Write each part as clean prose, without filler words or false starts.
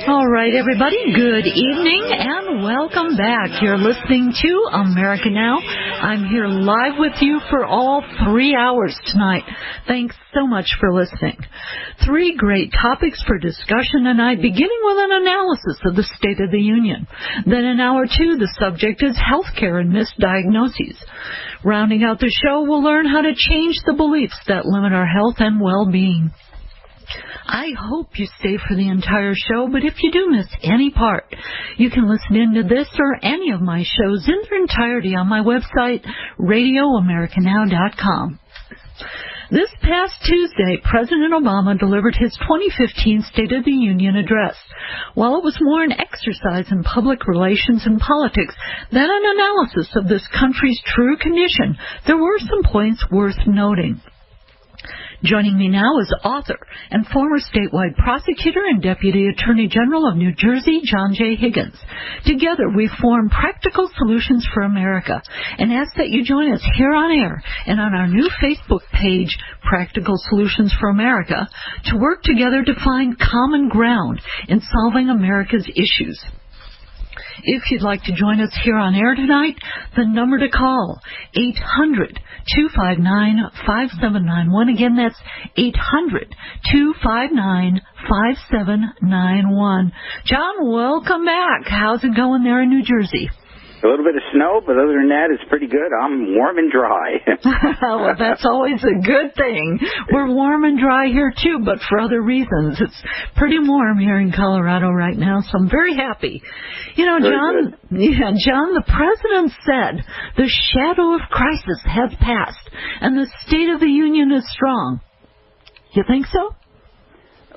All right, everybody, good evening and welcome back. You're listening to America Now. I'm here live with you for all 3 hours tonight. Thanks so much for listening. 3 great topics for discussion tonight, beginning with an analysis of the State of the Union. Then in hour 2, the subject is healthcare and misdiagnoses. Rounding out the show, we'll learn how to change the beliefs that limit our health and well-being. I hope you stay for the entire show, but if you do miss any part, you can listen into this or any of my shows in their entirety on my website, radioamericanow.com. This past Tuesday, President Obama delivered his 2015 State of the Union address. While it was more an exercise in public relations and politics than an analysis of this country's true condition, there were some points worth noting. Joining me now is author and former statewide prosecutor and Deputy Attorney General of New Jersey, John J. Higgins. Together, we form Practical Solutions for America and ask that you join us here on air and on our new Facebook page, Practical Solutions for America, to work together to find common ground in solving America's issues. If you'd like to join us here on air tonight, the number to call, 800-259-5791. Again, that's 800-259-5791. John, welcome back. How's it going there in New Jersey? A little bit of snow, but other than that, it's pretty good. I'm warm and dry. Well, that's always a good thing. We're warm and dry here, too, but for other reasons. It's pretty warm here in Colorado right now, so I'm very happy. You know, John, the President said the shadow of crisis has passed, and the State of the Union is strong. You think so?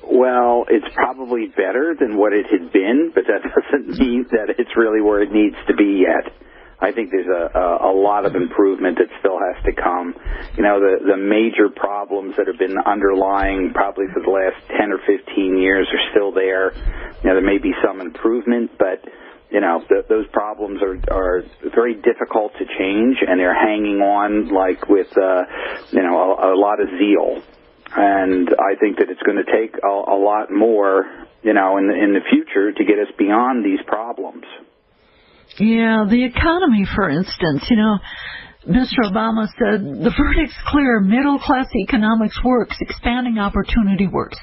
Well, it's probably better than what it had been, but that doesn't mean that it's really where it needs to be yet. I think there's a lot of improvement that still has to come. You know, the major problems that have been underlying probably for the last 10 or 15 years are still there. You know, there may be some improvement, but, you know, those problems are very difficult to change, and they're hanging on like with, you know, a lot of zeal. And I think that it's going to take a lot more, you know, in the future to get us beyond these problems. Yeah, the economy, for instance, you know, Mr. Obama said the verdict's clear, middle-class economics works, expanding opportunity works.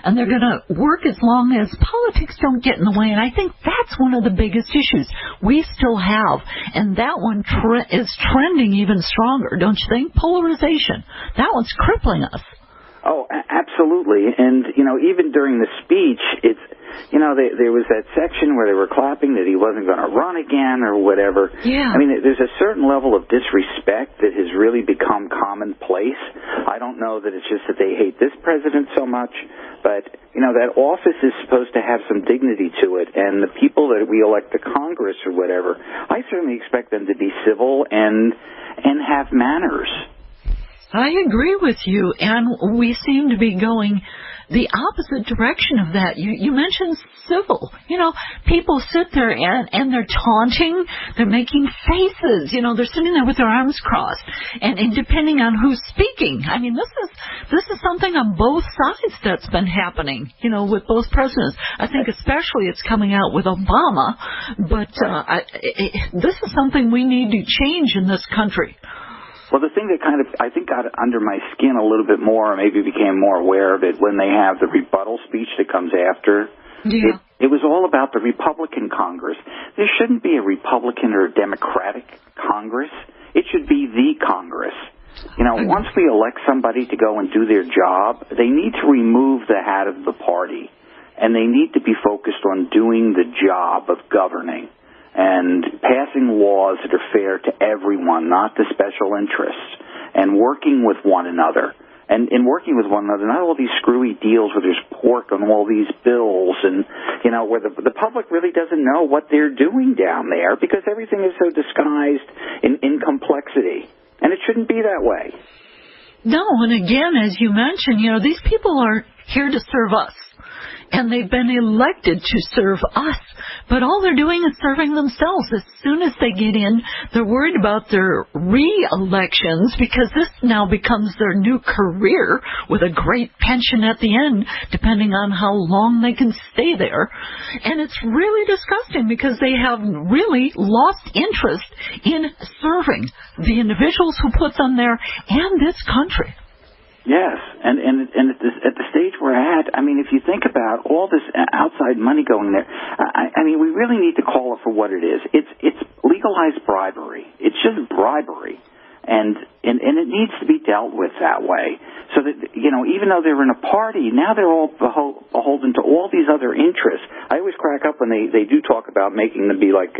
And they're going to work as long as politics don't get in the way. And I think that's one of the biggest issues we still have. And that one is trending even stronger, don't you think? Polarization. That one's crippling us. Oh, absolutely. And, you know, even during the speech, it's, you know, there was that section where they were clapping that he wasn't going to run again or whatever. Yeah. I mean, there's a certain level of disrespect that has really become commonplace. I don't know that it's just that they hate this president so much, but, you know, that office is supposed to have some dignity to it. And the people that we elect to Congress or whatever, I certainly expect them to be civil and have manners. I agree with you, and we seem to be going the opposite direction of that. You mentioned civil. You know, people sit there and they're taunting, they're making faces, you know, they're sitting there with their arms crossed, and depending on who's speaking. I mean, this is something on both sides that's been happening, you know, with both presidents. I think especially it's coming out with Obama, but this is something we need to change in this country. Well, the thing that kind of, I think, got under my skin a little bit more, or maybe became more aware of it when they have the rebuttal speech that comes after. Yeah. It was all about the Republican Congress. There shouldn't be a Republican or a Democratic Congress. It should be the Congress. You know, once we elect somebody to go and do their job, they need to remove the hat of the party, and they need to be focused on doing the job of governing and passing laws that are fair to everyone, not the special interests, and working with one another. And in working with one another, not all these screwy deals where there's pork on all these bills and, you know, where the public really doesn't know what they're doing down there because everything is so disguised in complexity. And it shouldn't be that way. No, and again, as you mentioned, you know, these people are here to serve us. and they've been elected to serve us, but all they're doing is serving themselves. As soon as they get in, they're worried about their re-elections, because this now becomes their new career with a great pension at the end, depending on how long they can stay there. And it's really disgusting, because they have really lost interest in serving the individuals who put them there and this country. Yes, and at the stage we're at, I mean, if you think about all this outside money going there, I mean, we really need to call it for what it is. It's legalized bribery. It's just bribery, and it needs to be dealt with that way. So that, you know, even though they're in a party, now they're all beholden to all these other interests. I always crack up when they do talk about making them be like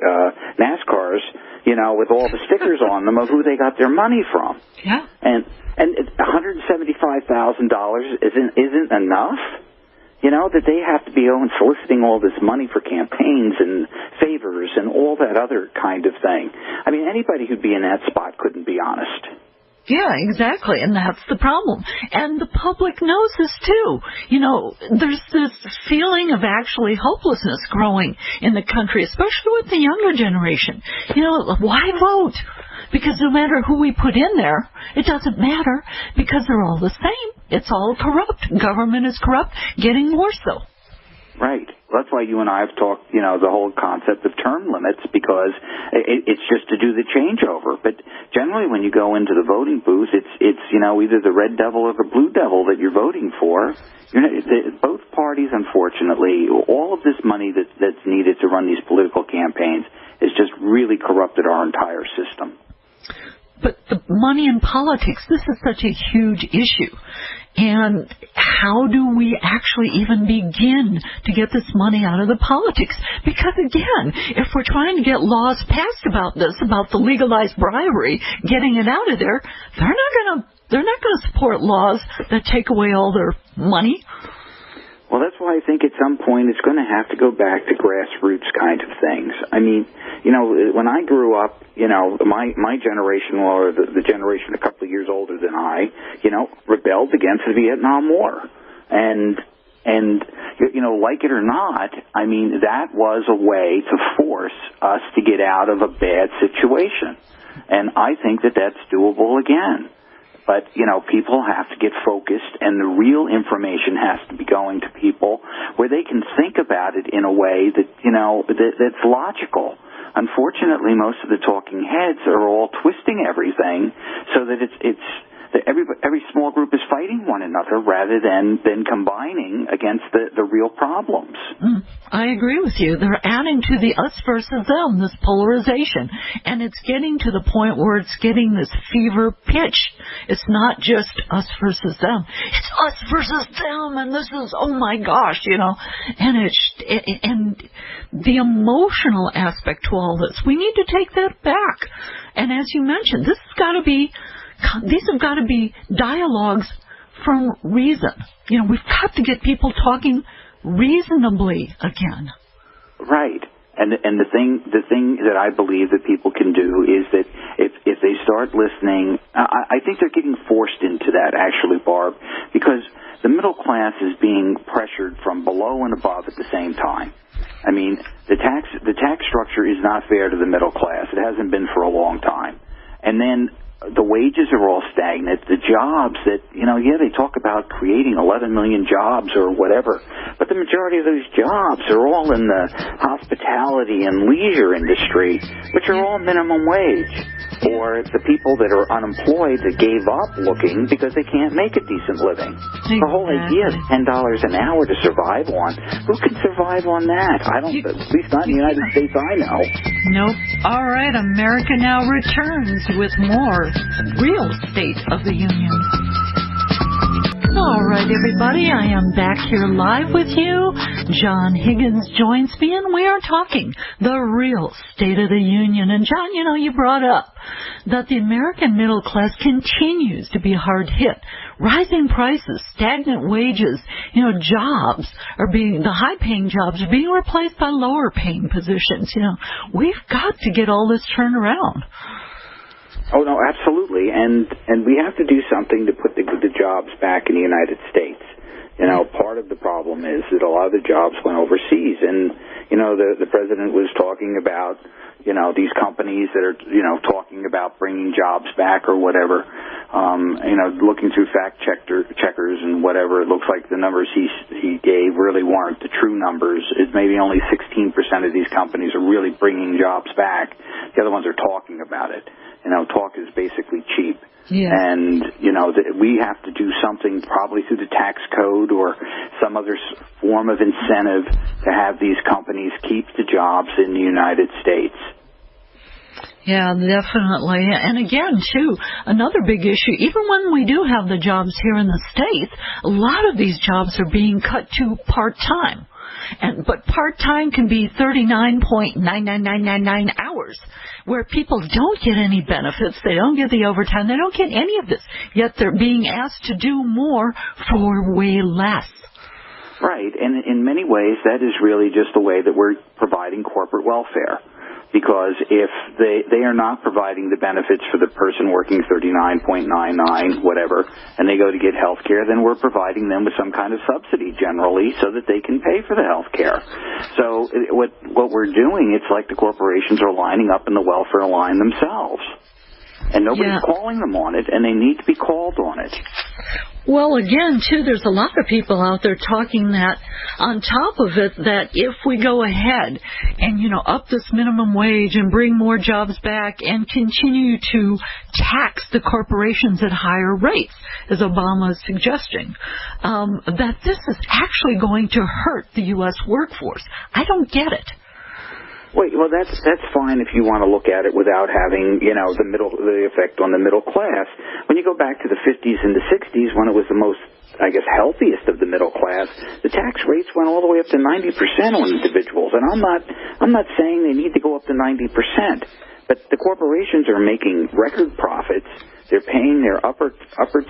NASCARs, you know, with all the stickers on them of who they got their money from. Yeah. And $175,000 isn't enough, you know, that they have to be soliciting all this money for campaigns and favors and all that other kind of thing. I mean, anybody who'd be in that spot couldn't be honest. Yeah, exactly, and that's the problem. And the public knows this too. You know, there's this feeling of actually hopelessness growing in the country, especially with the younger generation. You know, why vote? Because no matter who we put in there, it doesn't matter, because they're all the same. It's all corrupt. Government is corrupt, getting more so. Right. That's why you and I have talked, you know, the whole concept of term limits, because it's just to do the changeover. But generally when you go into the voting booth, it's you know, either the red devil or the blue devil that you're voting for. You know, both parties, unfortunately, all of this money that's needed to run these political campaigns has just really corrupted our entire system. But the money in politics, this is such a huge issue. And how do we actually even begin to get this money out of the politics? Because again, if we're trying to get laws passed about this, about the legalized bribery, getting it out of there, they're not going to support laws that take away all their money. Well, that's why I think at some point it's going to have to go back to grassroots kind of things. I mean, you know, when I grew up, you know, my generation, or the generation a couple of years older than I, you know, rebelled against the Vietnam War. And you know, like it or not, I mean, that was a way to force us to get out of a bad situation. And I think that that's doable again. But, you know, people have to get focused, and the real information has to be going to people where they can think about it in a way that, you know, that's logical. Unfortunately, most of the talking heads are all twisting everything so that every small group is fighting one another rather than combining against the real problems. I agree with you. They're adding to the us versus them, this polarization. And it's getting to the point where it's getting this fever pitch. It's not just us versus them. It's us versus them, and this is, oh my gosh, you know. And the emotional aspect to all this, we need to take that back. And as you mentioned, these have got to be dialogues from reason. You know, we've got to get people talking reasonably again. Right. And the thing that I believe that people can do is that if they start listening, I think they're getting forced into that, actually, Barb, because the middle class is being pressured from below and above at the same time. I mean, the tax structure is not fair to the middle class. It hasn't been for a long time. And then the wages are all stagnant. The jobs that, you know, yeah, they talk about creating 11 million jobs or whatever, but the majority of those jobs are all in the hospitality and leisure industry, which are all minimum wage. Or the people that are unemployed that gave up looking because they can't make a decent living. Exactly. The whole idea is $10 an hour to survive on. Who can survive on that? At least not in the United States I know. Nope. All right, America Now returns with more Real State of the Union. All right, everybody, I am back here live with you. John Higgins joins me, and we are talking the real State of the Union. And, John, you know, you brought up that the American middle class continues to be hard hit. Rising prices, stagnant wages, you know, the high-paying jobs are being replaced by lower-paying positions. You know, we've got to get all this turned around. Oh, no, absolutely. And we have to do something to put the jobs back in the United States. You know, part of the problem is that a lot of the jobs went overseas, and you know, the president was talking about, you know, these companies that are, you know, talking about bringing jobs back or whatever. You know, looking through fact checkers and whatever, it looks like the numbers he gave really weren't the true numbers. It's maybe only 16% of these companies are really bringing jobs back. The other ones are talking about it. You know, talk is basically cheap. Yeah. And, you know, we have to do something probably through the tax code or some other form of incentive to have these companies keep the jobs in the United States. Yeah, definitely. And again, too, another big issue, even when we do have the jobs here in the States, a lot of these jobs are being cut to part-time. But part-time can be 39.99999 hours, where people don't get any benefits, they don't get the overtime, they don't get any of this, yet they're being asked to do more for way less. Right, and in many ways that is really just the way that we're providing corporate welfare. Because if they are not providing the benefits for the person working 39.99, whatever, and they go to get health care, then we're providing them with some kind of subsidy generally so that they can pay for the health care. So what we're doing, it's like the corporations are lining up in the welfare line themselves. And nobody's calling them on it, and they need to be called on it. Well, again, too, there's a lot of people out there talking that on top of it, that if we go ahead and, you know, up this minimum wage and bring more jobs back and continue to tax the corporations at higher rates, as Obama is suggesting, that this is actually going to hurt the U.S. workforce. I don't get it. Well, that's fine if you want to look at it without having, you know, the effect on the middle class. When you go back to the 50s and the 60s, when it was the most, I guess, healthiest of the middle class, the tax rates went all the way up to 90% on individuals. And I'm not saying they need to go up to 90%, but the corporations are making record profits. They're paying their upper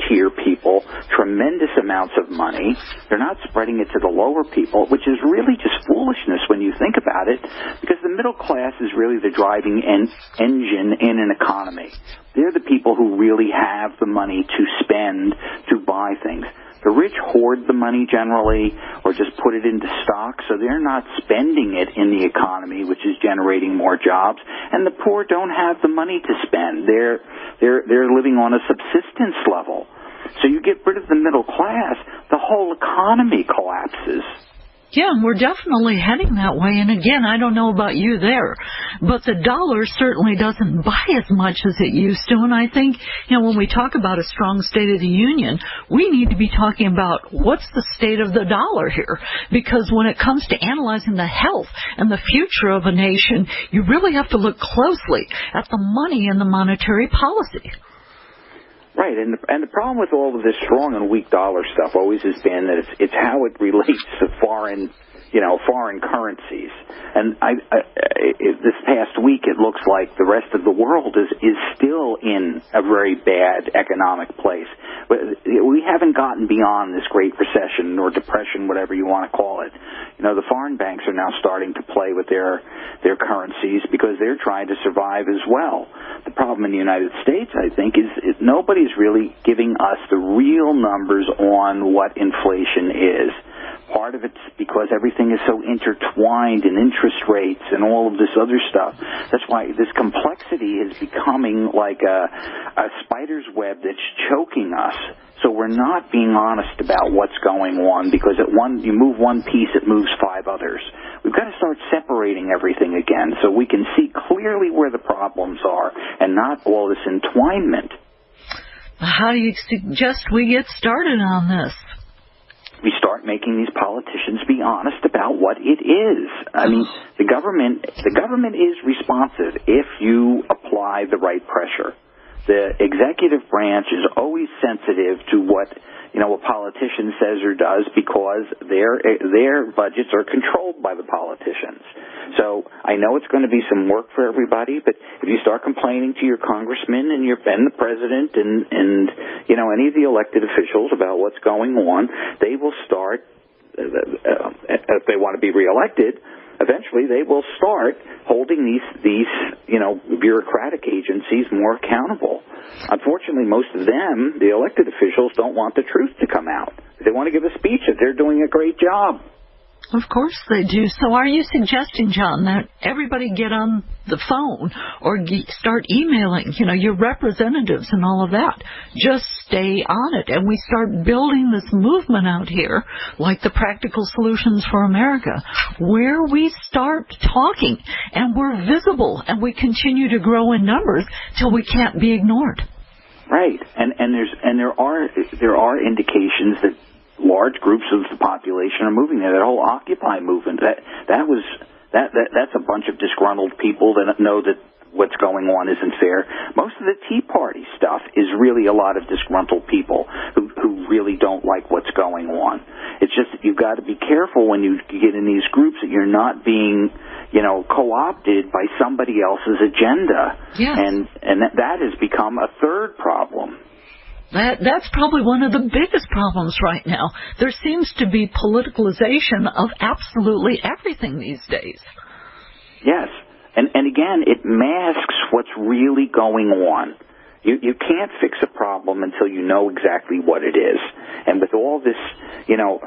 tier people tremendous amounts of money. They're not spreading it to the lower people, which is really just foolishness when you think about it, because the middle class is really the driving engine in an economy. They're the people who really have the money to spend, to buy things. The rich hoard the money generally or just put it into stock, so they're not spending it in the economy, which is generating more jobs. And the poor don't have the money to spend. They're living on a subsistence level. So you get rid of the middle class, the whole economy collapses. Yeah, we're definitely heading that way. And again, I don't know about you there, but the dollar certainly doesn't buy as much as it used to. And I think, you know, when we talk about a strong State of the Union, we need to be talking about what's the state of the dollar here. Because when it comes to analyzing the health and the future of a nation, you really have to look closely at the money and the monetary policy. Right, and the problem with all of this strong and weak dollar stuff always has been that it's how it relates to foreign currencies. And this past week, it looks like the rest of the world is still in a very bad economic place. But we haven't gotten beyond this Great Recession or Depression, whatever you want to call it. You know, the foreign banks are now starting to play with their currencies because they're trying to survive as well. The problem in the United States, I think, is nobody's really giving us the real numbers on what inflation is. Part of it's because everything is so intertwined in interest rates and all of this other stuff. That's why this complexity is becoming like a spider's web that's choking us. So we're not being honest about what's going on, because you move one piece, it moves five others. We've got to start separating everything again so we can see clearly where the problems are and not all this entwinement. How do you suggest we get started on this? We start making these politicians be honest about what it is. I mean, the government is responsive if you apply the right pressure. The executive branch is always sensitive to what a politician says or does, because their budgets are controlled by the politicians. So I know it's going to be some work for everybody, but if you start complaining to your congressman and the president and any of the elected officials about what's going on, they will start, if they want to be reelected, eventually they will start holding these bureaucratic agencies more accountable. Unfortunately, most of them, the elected officials, don't want the truth to come out. They want to give a speech that they're doing a great job. Of course they do. So are you suggesting, John, that everybody get on the phone or start emailing, your representatives and all of that? Just stay on it, and we start building this movement out here, like the Practical Solutions for America, where we start talking, and we're visible, and we continue to grow in numbers till we can't be ignored. Right, and there are indications that large groups of the population are moving there. That whole Occupy movement, that's a bunch of disgruntled people that know that what's going on isn't fair. Most of the Tea Party stuff is really a lot of disgruntled people who really don't like what's going on. It's just that you've got to be careful when you get in these groups that you're not being, co-opted by somebody else's agenda. Yes. And that has become a third problem. That's probably one of the biggest problems right now. There seems to be politicalization of absolutely everything these days. Yes. And again, it masks what's really going on. You can't fix a problem until you know exactly what it is. And with all this,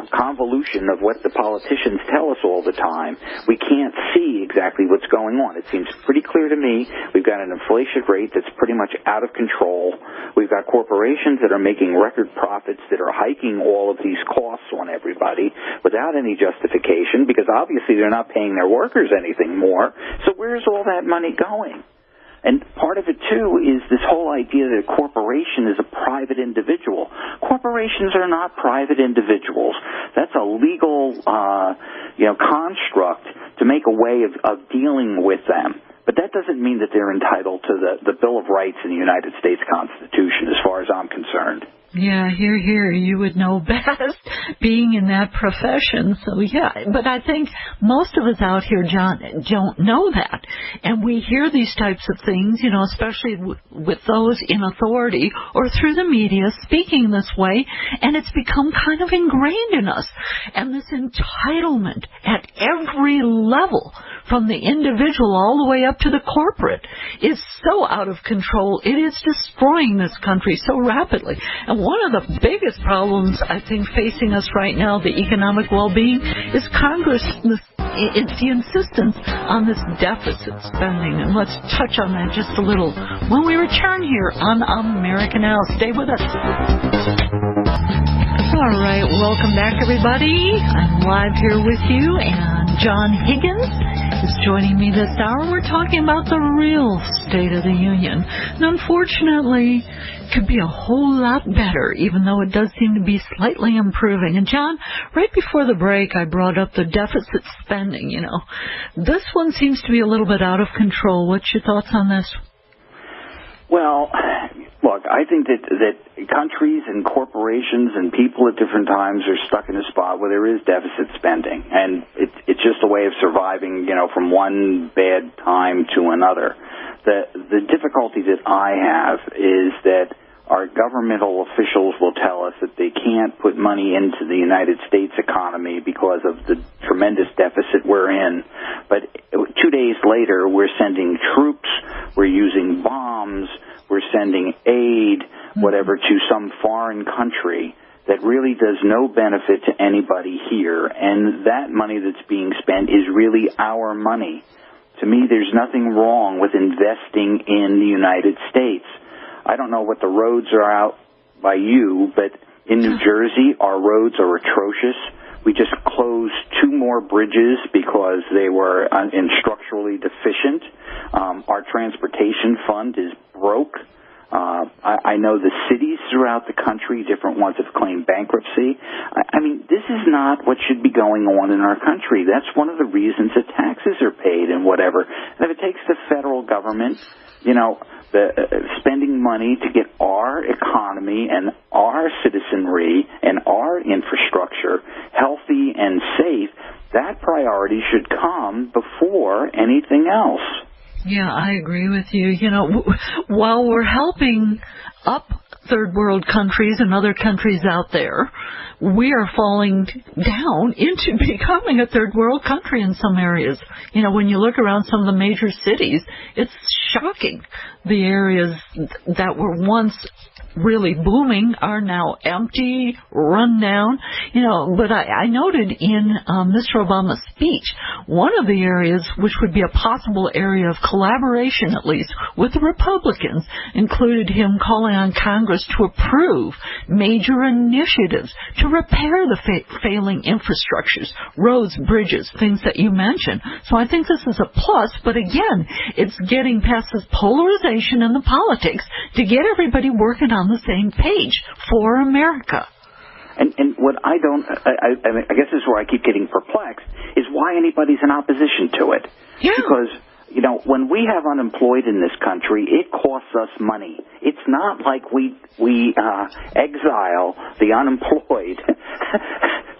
convolution of what the politicians tell us all the time, we can't see exactly what's going on. It seems pretty clear to me we've got an inflation rate that's pretty much out of control. We've got corporations that are making record profits that are hiking all of these costs on everybody without any justification, because obviously they're not paying their workers anything more. So where's all that money going? And part of it, too, is this whole idea that a corporation is a private individual. Corporations are not private individuals. That's a legal, construct to make a way of dealing with them. But that doesn't mean that they're entitled to the Bill of Rights in the United States Constitution, as far as I'm concerned. Yeah, here, you would know best being in that profession. So, yeah, but I think most of us out here, John, don't know that. And we hear these types of things, especially with those in authority or through the media speaking this way, and it's become kind of ingrained in us. And this entitlement at every level, from the individual all the way up to the corporate, is so out of control. It is destroying this country so rapidly. And one of the biggest problems, I think, facing us right now, the economic well-being, is Congress. It's the insistence on this deficit spending. And let's touch on that just a little when we return here on America Now. Stay with us. All right, welcome back, everybody. I'm live here with you, and John Higgins is joining me this hour. We're talking about the real state of the union. And unfortunately, it could be a whole lot better, even though it does seem to be slightly improving. And John, right before the break, I brought up the deficit spending. This one seems to be a little bit out of control. What's your thoughts on this? Well, look, I think that countries and corporations and people at different times are stuck in a spot where there is deficit spending, and it's just a way of surviving, from one bad time to another. The difficulty that I have is that our governmental officials will tell us that they can't put money into the United States economy because of the tremendous deficit we're in. But 2 days later, we're sending troops, we're using bombs, we're sending aid, whatever, to some foreign country that really does no benefit to anybody here. And that money that's being spent is really our money. To me, there's nothing wrong with investing in the United States. I don't know what the roads are out by you, but in New Jersey, our roads are atrocious. We just closed 2 more bridges because they were structurally deficient. Our transportation fund is broke. I know the cities throughout the country, different ones have claimed bankruptcy. I mean, this is not what should be going on in our country. That's one of the reasons that taxes are paid and whatever. And if it takes the federal government, spending money to get our economy and our citizenry and our infrastructure healthy and safe, that priority should come before anything else. Yeah, I agree with you. While we're helping up third world countries and other countries out there, we are falling down into becoming a third world country in some areas. You know, when you look around some of the major cities, it's shocking. The areas that were once really booming are now empty, run down. You know, but I noted in Mr. Obama's speech, one of the areas which would be a possible area of collaboration, at least, with the Republicans, included him calling on Congress to approve major initiatives to repair the failing infrastructures, roads, bridges, things that you mentioned. So I think this is a plus, but again, it's getting past this polarization in the politics to get everybody working on the same page for America. And what I guess this is where I keep getting perplexed, is why anybody's in opposition to it. Yeah. Because, you know, when we have unemployed in this country, it costs us money. It's not like we exile the unemployed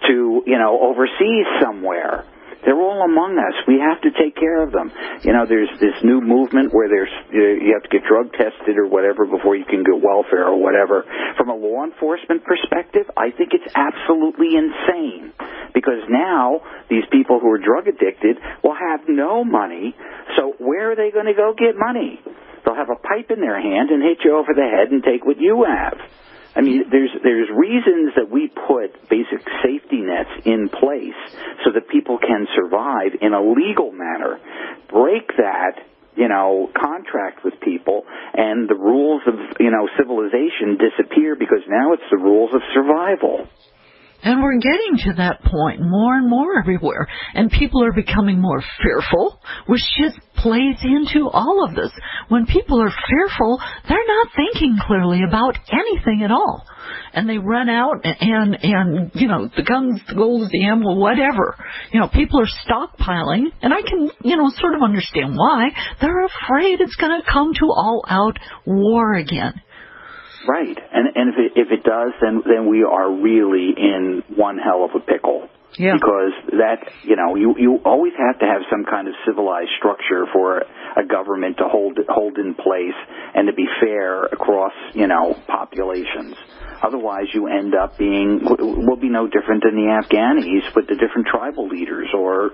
to, you know, overseas somewhere. They're all among us. We have to take care of them. You know, there's this new movement where you have to get drug tested or whatever before you can get welfare or whatever. From a law enforcement perspective, I think it's absolutely insane, because now these people who are drug addicted will have no money. So where are they going to go get money? They'll have a pipe in their hand and hit you over the head and take what you have. I mean, there's reasons that we put basic safety nets in place so that people can survive in a legal manner. Break that, you know, contract with people, and the rules of, you know, civilization disappear, because now it's the rules of survival. And we're getting to that point more and more everywhere. And people are becoming more fearful, which just plays into all of this. When people are fearful, they're not thinking clearly about anything at all. And they run out and you know, the guns, the gold, the ammo, whatever. You know, people are stockpiling. And I can, you know, sort of understand why. They're afraid it's going to come to all-out war again. Right, and if it does, then we are really in one hell of a pickle. Yeah. Because that, you know, you always have to have some kind of civilized structure for a government to hold in place and to be fair across, you know, populations. Otherwise, you end up will be no different than the Afghanis with the different tribal leaders, or,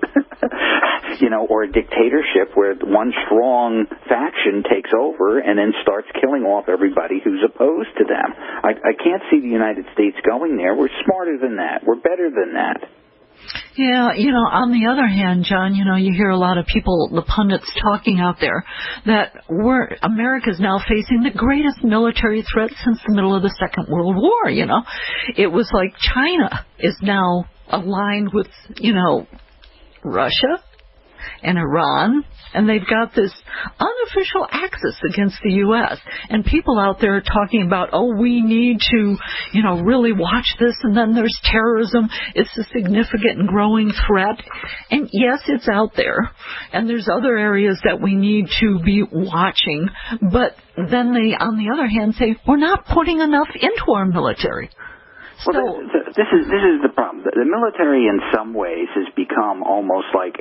you know, or a dictatorship where one strong faction takes over and then starts killing off everybody who's opposed to them. I can't see the United States going there. We're smarter than that. We're better than that. Yeah, you know, on the other hand, John, you know, you hear a lot of people, the pundits talking out there, that America's now facing the greatest military threat since the middle of the Second World War, you know. It was like China is now aligned with, you know, Russia and Iran, and they've got this unofficial axis against the U.S. And people out there are talking about, oh, we need to, you know, really watch this, and then there's terrorism. It's a significant and growing threat. And yes, it's out there, and there's other areas that we need to be watching, but then they, on the other hand, say, we're not putting enough into our military. Well, this is the problem. The military, in some ways, has become almost like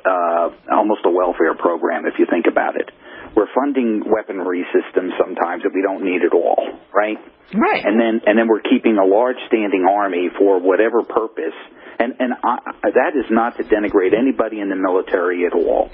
almost a welfare program, if you think about it. We're funding weaponry systems sometimes that we don't need at all, right? Right. And then we're keeping a large standing army for whatever purpose. And that is not to denigrate anybody in the military at all.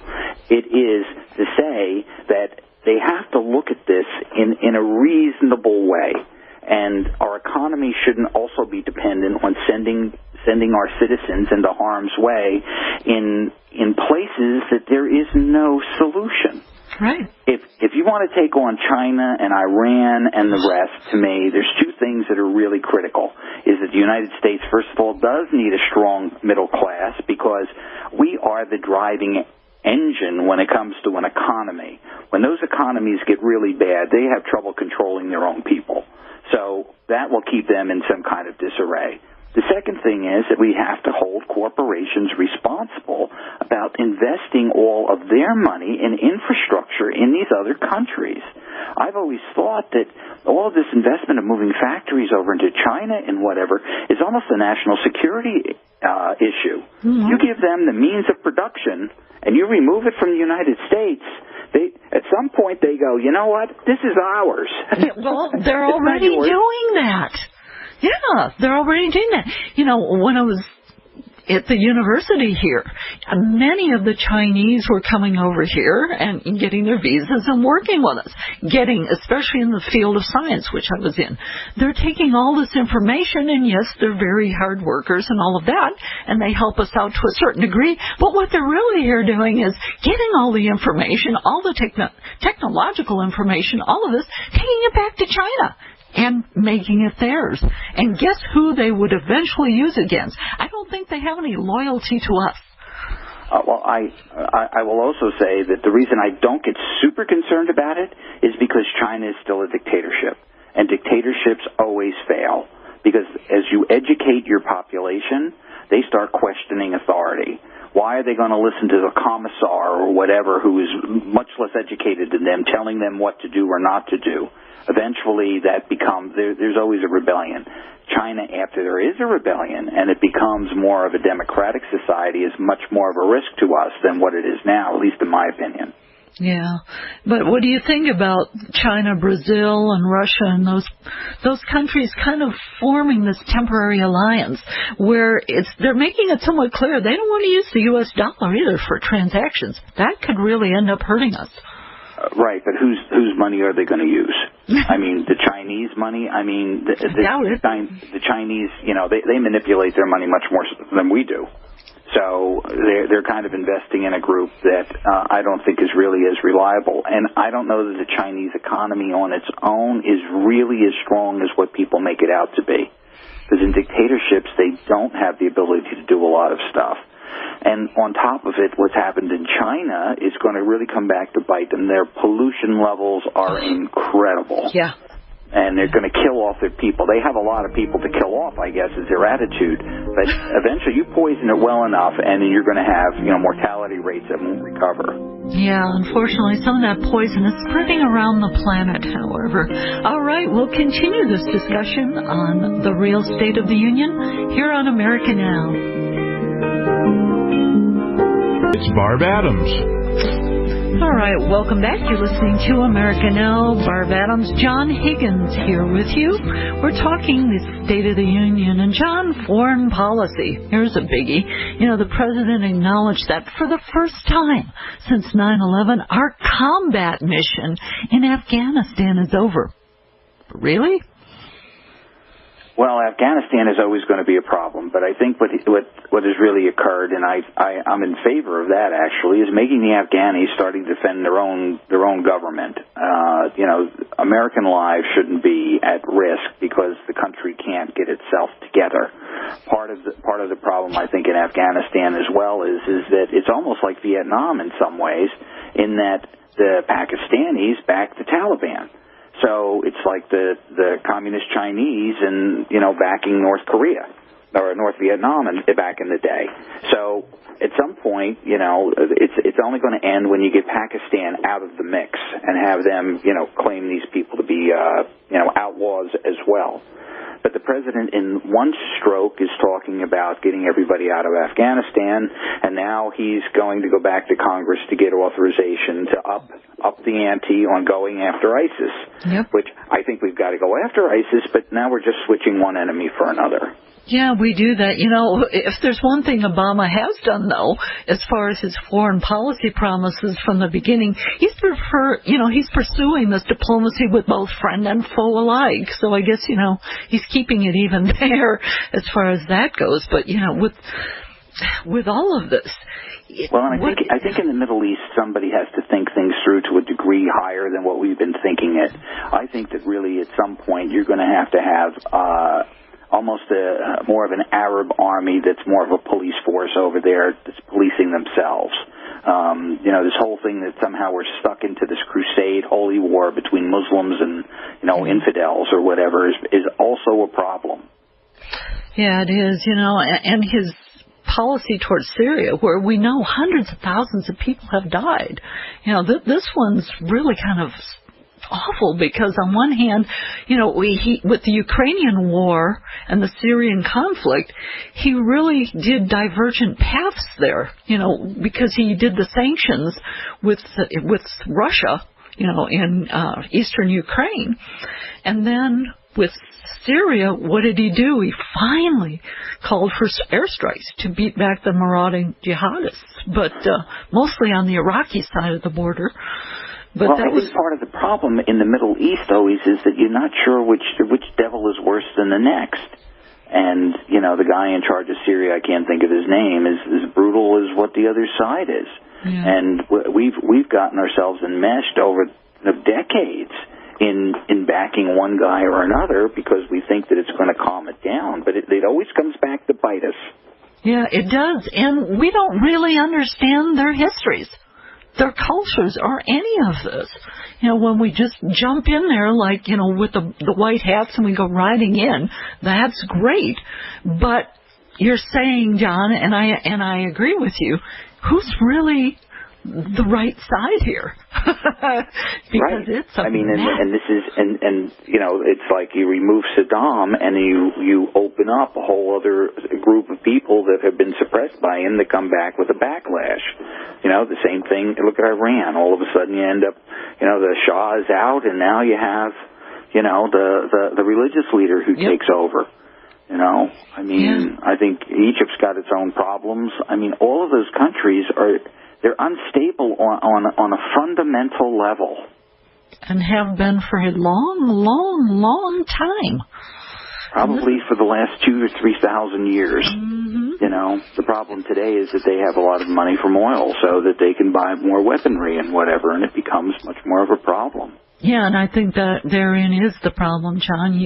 It is to say that they have to look at this in a reasonable way. And our economy shouldn't also be dependent on sending our citizens into harm's way in places that there is no solution. Right. If you want to take on China and Iran and the rest, to me, there's two things that are really critical. Is that the United States, first of all, does need a strong middle class, because we are the driving engine when it comes to an economy. When those economies get really bad, they have trouble controlling their own people. So that will keep them in some kind of disarray. The second thing is that we have to hold corporations responsible about investing all of their money in infrastructure in these other countries. I've always thought that all of this investment of moving factories over into China and whatever is almost a national security issue. Mm-hmm. You give them the means of production and you remove it from the United States, At some point, they go, you know what? This is ours. Well, they're already doing that. Yeah, they're already doing that. You know, when I was at the university here, many of the Chinese were coming over here and getting their visas and working with us, especially in the field of science, which I was in. They're taking all this information, and yes, they're very hard workers and all of that, and they help us out to a certain degree, but what they're really here doing is getting all the information, all the technological information, all of this, taking it back to China and making it theirs. And guess who they would eventually use against? I don't think they have any loyalty to us. Well, I will also say that the reason I don't get super concerned about it is because China is still a dictatorship. And dictatorships always fail. Because as you educate your population, they start questioning authority. Why are they going to listen to the commissar or whatever who is much less educated than them, telling them what to do or not to do? Eventually, that becomes, there's always a rebellion. China, after there is a rebellion and it becomes more of a democratic society, is much more of a risk to us than what it is now, at least in my opinion. Yeah, but what do you think about China, Brazil, and Russia, and those countries kind of forming this temporary alliance where they're making it somewhat clear they don't want to use the U.S. dollar either for transactions? That could really end up hurting us. Right, but whose money are they going to use? I mean, the Chinese money. I mean, the Chinese, you know, they manipulate their money much more than we do. So they're kind of investing in a group that I don't think is really as reliable. And I don't know that the Chinese economy on its own is really as strong as what people make it out to be. Because in dictatorships, they don't have the ability to do a lot of stuff. And on top of it, what's happened in China is going to really come back to bite them. Their pollution levels are incredible. Yeah. And they're going to kill off their people. They have a lot of people to kill off, I guess, is their attitude. But eventually you poison it well enough, and you're going to have, you know, mortality rates that won't recover. Yeah, unfortunately, some of that poison is spreading around the planet, however. All right, we'll continue this discussion on the real State of the Union here on America Now. It's Barb Adams. All right, welcome back. You're listening to America Now. Barb Adams, John Higgins here with you. We're talking the State of the Union. And John, foreign policy. Here's a biggie. You know, the president acknowledged that for the first time since 9/11, our combat mission in Afghanistan is over. Really? Well, Afghanistan is always going to be a problem, but I think what has really occurred, and I'm in favor of that actually, is making the Afghanis starting to defend their own government. You know, American lives shouldn't be at risk because the country can't get itself together. Part of the problem I think in Afghanistan as well is that it's almost like Vietnam in some ways, in that the Pakistanis back the Taliban. So it's like the communist Chinese and, you know, backing North Korea or North Vietnam back in the day. So at some point, you know, it's only going to end when you get Pakistan out of the mix and have them, you know, claim these people to be, you know, outlaws as well. But the president in one stroke is talking about getting everybody out of Afghanistan, and now he's going to go back to Congress to get authorization to up the ante on going after ISIS, yep. Which I think we've got to go after ISIS, but now we're just switching one enemy for another. Yeah, we do that. You know, if there's one thing Obama has done, though, as far as his foreign policy promises from the beginning, he's pursuing this diplomacy with both friend and foe alike. So I guess, you know, he's keeping it even there as far as that goes. But, you know, with all of this. Well, and I think in the Middle East, somebody has to think things through to a degree higher than what we've been thinking it. I think that really at some point you're going to have almost more of an Arab army that's more of a police force over there that's policing themselves. You know, this whole thing that somehow we're stuck into this crusade, holy war between Muslims and, you know, infidels or whatever is also a problem. Yeah, it is, you know, and his policy towards Syria, where we know hundreds of thousands of people have died. You know, this one's really kind of awful because on one hand, with the Ukrainian war and the Syrian conflict, he really did divergent paths there, because he did the sanctions with Russia, in eastern Ukraine. And then with Syria, what did he do? He finally called for airstrikes to beat back the marauding jihadists, but mostly on the Iraqi side of the border. But I think part of the problem in the Middle East always is that you're not sure which devil is worse than the next. And, the guy in charge of Syria, I can't think of his name, is as brutal as what the other side is. Yeah. And we've gotten ourselves enmeshed over the decades in backing one guy or another because we think that it's going to calm it down. But it always comes back to bite us. Yeah, it does. And we don't really understand their histories, their cultures, or any of this. When we just jump in there like, with the white hats and we go riding in, that's great. But you're saying, John, and I agree with you, who's really the right side here? Because it's a mess. And this is, it's like you remove Saddam and you open up a whole other group of people that have been suppressed by him that come back with a backlash. The same thing, look at Iran. All of a sudden you end up, the Shah is out and now you have, the religious leader who takes over. I think Egypt's got its own problems. All of those countries they're unstable on a fundamental level. And have been for a long time. Probably for the last 2,000 or 3,000 years. Mm-hmm. The problem today is that they have a lot of money from oil so that they can buy more weaponry and whatever, and it becomes much more of a problem. Yeah, and I think that therein is the problem, John.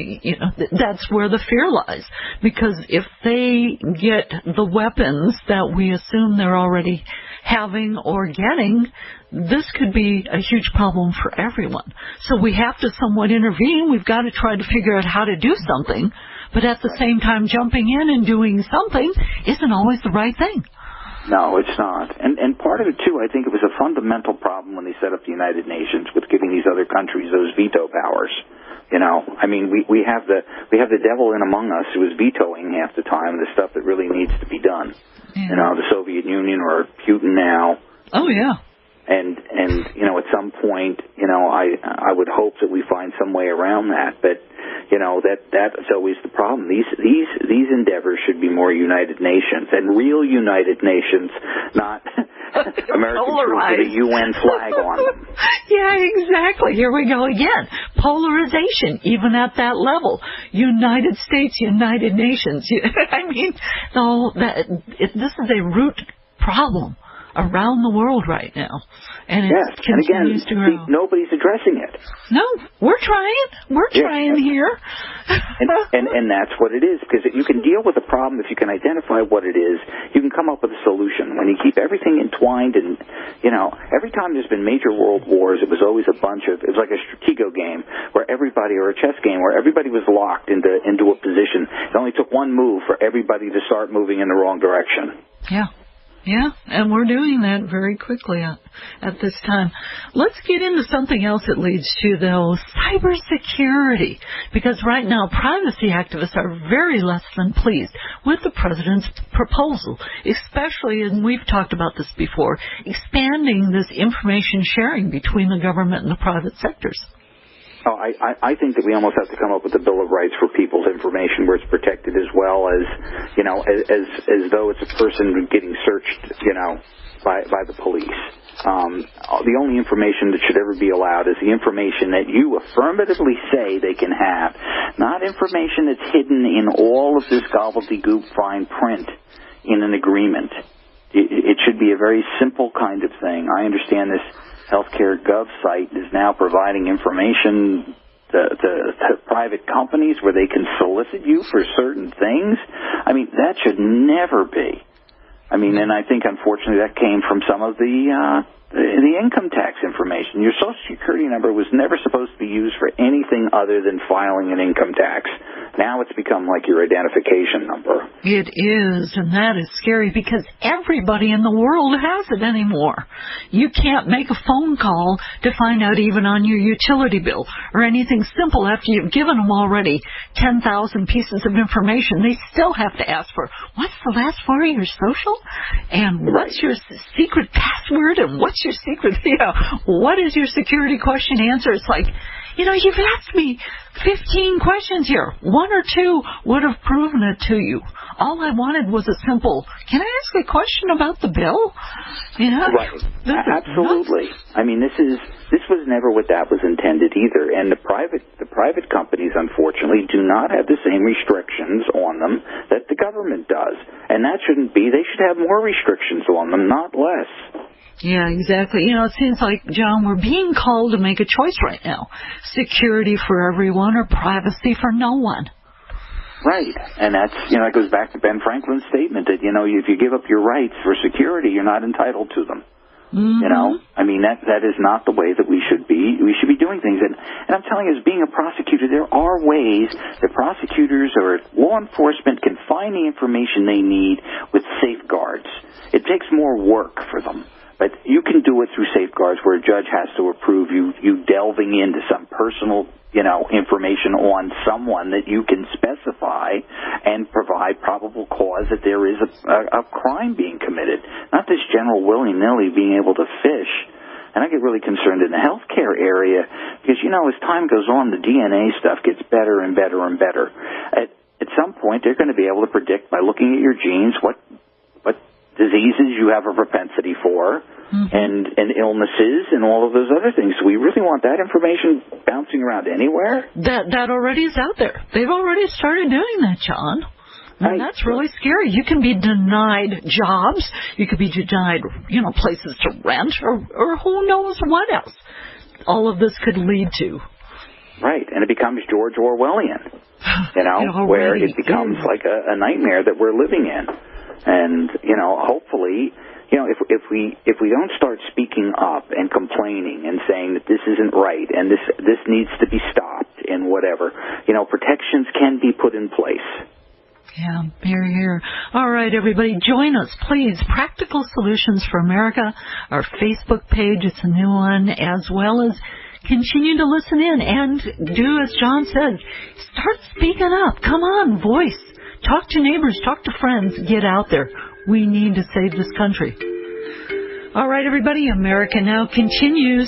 That's where the fear lies. Because if they get the weapons that we assume they're already having or getting, this could be a huge problem for everyone. So we have to somewhat intervene. We've got to try to figure out how to do something. But at the same time, jumping in and doing something isn't always the right thing. No, it's not. And part of it, too, I think it was a fundamental problem when they set up the United Nations with giving these other countries those veto powers. We have the devil in among us who is vetoing half the time the stuff that really needs to be done. Yeah. The Soviet Union or Putin now. Oh, yeah. And at some point, I would hope that we find some way around that. But, that's always the problem. These endeavors should be more United Nations and real United Nations, not American troops with a UN flag on them. Yeah, exactly. Here we go again. Polarization, even at that level. United States, United Nations. This is a root problem around the world right now. And it continues to grow. Nobody's addressing it. No, we're trying. We're trying here. and that's what it is, because you can deal with a problem if you can identify what it is. You can come up with a solution. When you keep everything entwined and, every time there's been major world wars, it was always it was like a Stratego game or a chess game where everybody was locked into a position. It only took one move for everybody to start moving in the wrong direction. Yeah. Yeah, and we're doing that very quickly at this time. Let's get into something else it leads to, though, cybersecurity. Because right now, privacy activists are very less than pleased with the president's proposal, especially, and we've talked about this before, expanding this information sharing between the government and the private sectors. Oh, I think that we almost have to come up with a Bill of Rights for people's information where it's protected as well as, as though it's a person getting searched, by the police. The only information that should ever be allowed is the information that you affirmatively say they can have, not information that's hidden in all of this gobbledygook fine print in an agreement. It should be a very simple kind of thing. I understand this Healthcare Gov site is now providing information to private companies where they can solicit you for certain things. That should never be. And I think, unfortunately, that came from some of the the income tax information. Your Social Security number was never supposed to be used for anything other than filing an income tax. Now it's become like your identification number. It is, and that is scary because everybody in the world has it anymore. You can't make a phone call to find out even on your utility bill or anything simple after you've given them already 10,000 pieces of information. They still have to ask for, what's the last four of your social? And what's your secret password? And what's your secret, what is your security question answer? It's like, you've asked me 15 questions here. One or two would have proven it to you. All I wanted was a simple, can I ask a question about the bill? Right. Absolutely. I mean, this was never what that was intended either. And the private companies, unfortunately, do not have the same restrictions on them that the government does. And that shouldn't be. They should have more restrictions on them, not less. Yeah, exactly. It seems like, John, we're being called to make a choice right now. Security for everyone or privacy for no one. Right. And that's, it goes back to Ben Franklin's statement that, if you give up your rights for security, you're not entitled to them. Mm-hmm. I mean, that is not the way that we should be. We should be doing things. And I'm telling you, as being a prosecutor, there are ways that prosecutors or law enforcement can find the information they need with safeguards. It takes more work for them. But you can do it through safeguards where a judge has to approve you delving into some personal, information on someone that you can specify and provide probable cause that there is a crime being committed. Not this general willy-nilly being able to fish. And I get really concerned in the healthcare area because, as time goes on, the DNA stuff gets better and better and better. At some point, they're going to be able to predict by looking at your genes what diseases you have a propensity for, and illnesses and all of those other things. So we really want that information bouncing around anywhere? That already is out there. They've already started doing that, John. And that's really scary. You can be denied jobs. You could be denied, places to rent or who knows what else. All of this could lead to. Right, and it becomes George Orwellian, where it becomes like a nightmare that we're living in. And, hopefully, if we don't start speaking up and complaining and saying that this isn't right and this needs to be stopped and whatever, protections can be put in place. Yeah, here. All right, everybody, join us, please. Practical Solutions for America, our Facebook page. It's a new one, as well as continue to listen in and do as John said. Start speaking up. Come on, voice. Talk to neighbors, talk to friends, get out there. We need to save this country. All right, everybody, America Now continues.